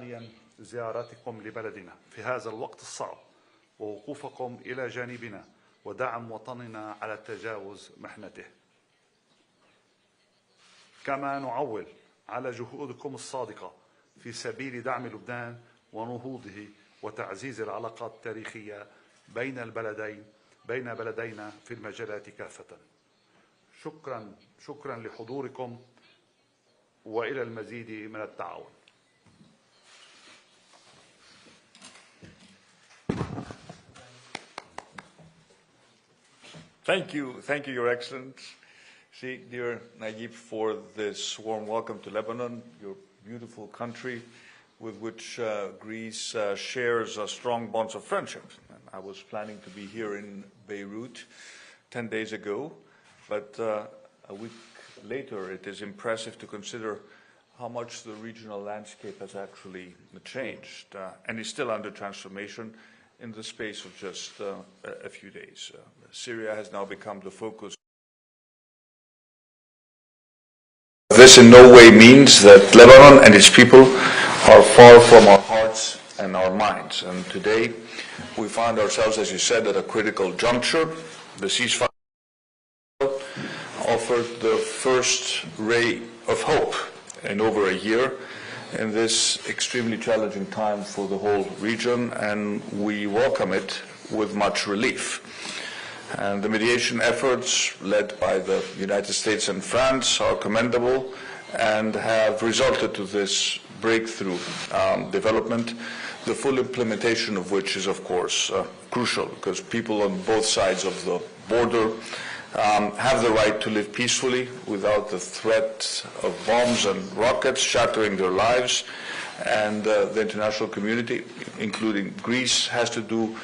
عاليا زيارتكم لبلدنا في هذا الوقت الصعب ووقوفكم إلى جانبنا ودعم وطننا على تجاوز محنته. كما نعول على جهودكم الصادقة في سبيل دعم لبنان ونهوضه وتعزيز العلاقات التاريخية بين بلدينا في المجالات كافة. شكرا لحضوركم وإلى المزيد من التعاون. Thank you, Your Excellency, dear Najib, for this warm welcome to Lebanon, your beautiful country with which Greece shares strong bonds of friendship. And I was planning to be here in Beirut 10 days ago, but a week later it is impressive to consider how much the regional landscape has actually changed and is still under transformation in the space of just a few days. Syria has now become the focus. This in no way means that Lebanon and its people are far from our hearts and our minds. And today we find ourselves, as you said, at a critical juncture. The ceasefire offered the first ray of hope in over a year in this extremely challenging time for the whole region, and we welcome it with much relief. And the mediation efforts led by the United States and France are commendable and have resulted to this breakthrough development, the full implementation of which is, of course, crucial, because people on both sides of the border have the right to live peacefully without the threat of bombs and rockets shattering their lives. And the international community, including Greece, has to do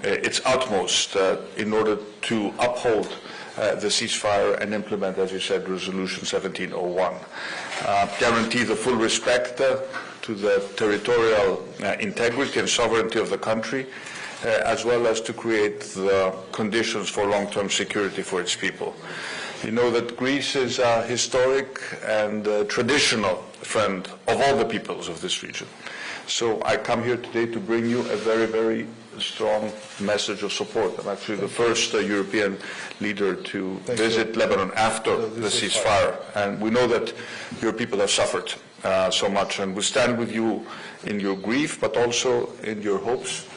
its utmost in order to uphold the ceasefire and implement, as you said, Resolution 1701. Guarantee the full respect to the territorial integrity and sovereignty of the country, as well as to create the conditions for long-term security for its people. You know that Greece is a historic and traditional friend of all the peoples of this region. So I come here today to bring you a very, very strong message of support. I'm actually the first European leader to visit Lebanon after the ceasefire. And we know that your people have suffered so much, and we stand with you in your grief, but also in your hopes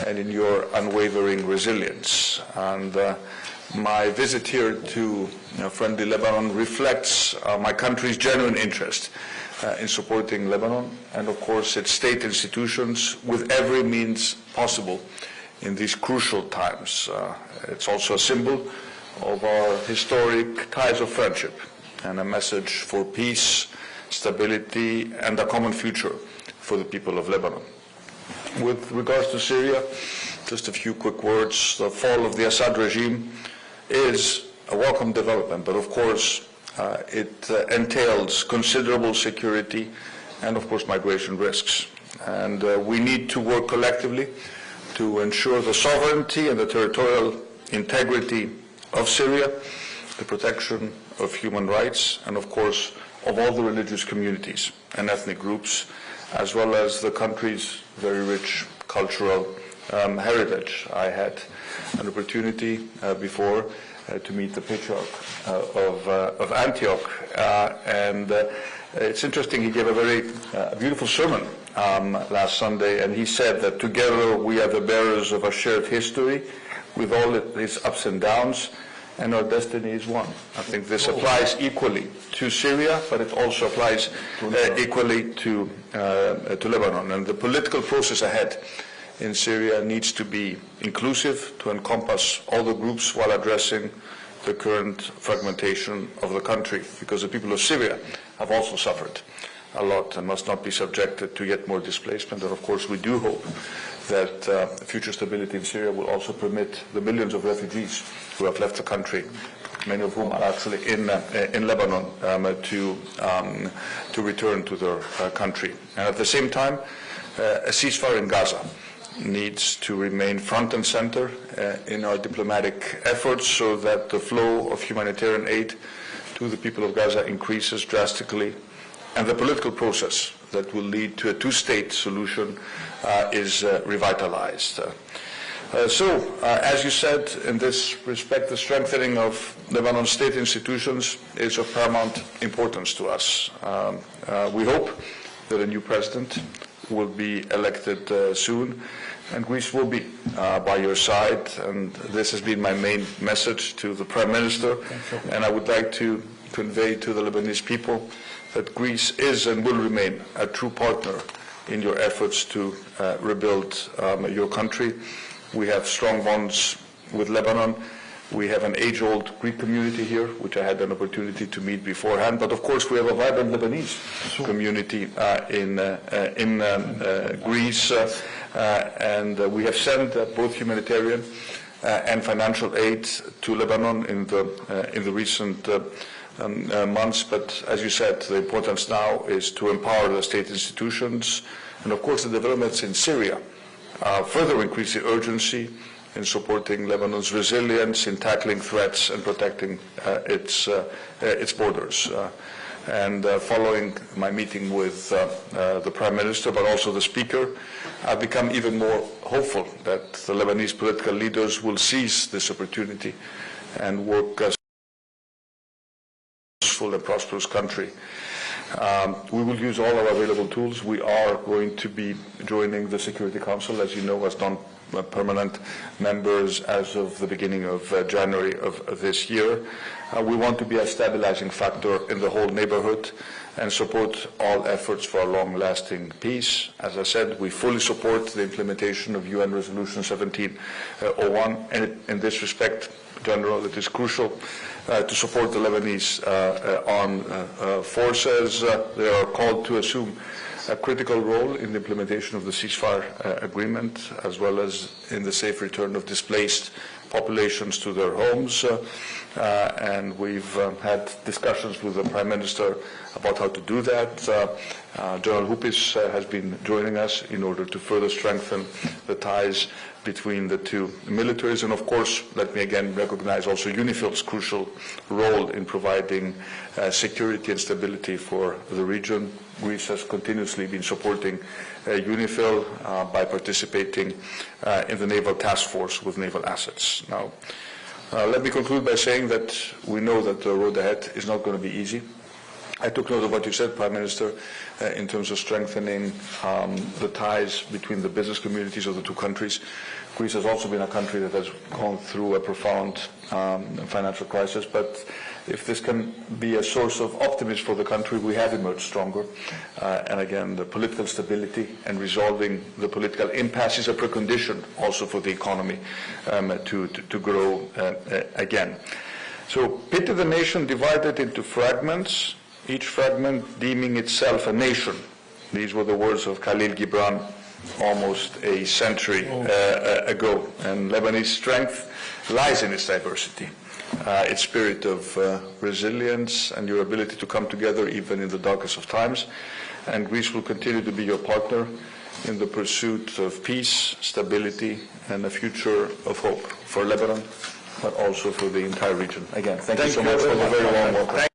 and in your unwavering resilience. And my visit here to friendly Lebanon reflects my country's genuine interest in supporting Lebanon and, of course, its state institutions with every means possible in these crucial times. It's also a symbol of our historic ties of friendship and a message for peace, stability, and a common future for the people of Lebanon. With regards to Syria, just a few quick words. The fall of the Assad regime is a welcome development, but of course it entails considerable security and, of course, migration risks. And we need to work collectively to ensure the sovereignty and the territorial integrity of Syria, the protection of human rights, and, of course, of all the religious communities and ethnic groups, as well as the country's very rich cultural heritage. I had an opportunity before to meet the Patriarch of Antioch, and it's interesting, he gave a very beautiful sermon last Sunday, and he said that together we are the bearers of a shared history with all its ups and downs, and our destiny is one. I think this applies equally to Syria, but it also applies equally to Lebanon. And the political process ahead in Syria needs to be inclusive, to encompass all the groups while addressing the current fragmentation of the country, because the people of Syria have also suffered a lot and must not be subjected to yet more displacement. And of course we do hope that future stability in Syria will also permit the millions of refugees who have left the country, many of whom are actually in Lebanon, to return to their country. And at the same time, a ceasefire in Gaza needs to remain front and center in our diplomatic efforts so that the flow of humanitarian aid to the people of Gaza increases drastically and the political process that will lead to a two-state solution is revitalized. As you said, in this respect, the strengthening of Lebanon's state institutions is of paramount importance to us. We hope that a new president will be elected soon, and Greece will be by your side. And this has been my main message to the Prime Minister. And I would like to convey to the Lebanese people that Greece is and will remain a true partner in your efforts to rebuild your country. We have strong bonds with Lebanon. We have an age-old Greek community here, which I had an opportunity to meet beforehand. But of course, we have a vibrant Lebanese community in Greece, and we have sent both humanitarian and financial aid to Lebanon in the recent months. But as you said, the importance now is to empower the state institutions, and of course, the developments in Syria further increase the urgency in supporting Lebanon's resilience, in tackling threats and protecting its borders. Following my meeting with the Prime Minister, but also the Speaker, I've become even more hopeful that the Lebanese political leaders will seize this opportunity and work as a peaceful and prosperous country. We will use all our available tools. We are going to be joining the Security Council, as you know, as non-permanent members as of the beginning of January of this year. We want to be a stabilizing factor in the whole neighborhood and support all efforts for a long-lasting peace. As I said, we fully support the implementation of UN Resolution 1701, and in this respect, General, it is crucial to support the Lebanese armed forces. They are called to assume a critical role in the implementation of the ceasefire agreement, as well as in the safe return of displaced populations to their homes. And we've had discussions with the Prime Minister about how to do that. General Hupis has been joining us in order to further strengthen the ties between the two militaries. And of course, let me again recognize also UNIFIL's crucial role in providing security and stability for the region. Greece has continuously been supporting UNIFIL by participating in the Naval Task Force with naval assets. Now, let me conclude by saying that we know that the road ahead is not going to be easy. I took note of what you said, Prime Minister, in terms of strengthening the ties between the business communities of the two countries. Greece has also been a country that has gone through a profound financial crisis, but if this can be a source of optimism for the country, we have emerged stronger. And again, the political stability and resolving the political impasse is a precondition also for the economy to grow again. So pity the nation divided into fragments, each fragment deeming itself a nation. These were the words of Khalil Gibran almost a century ago. And Lebanese strength lies in its diversity, its spirit of resilience, and your ability to come together even in the darkest of times. And Greece will continue to be your partner in the pursuit of peace, stability, and a future of hope for Lebanon, but also for the entire region. Again, thank you so much for the very warm welcome.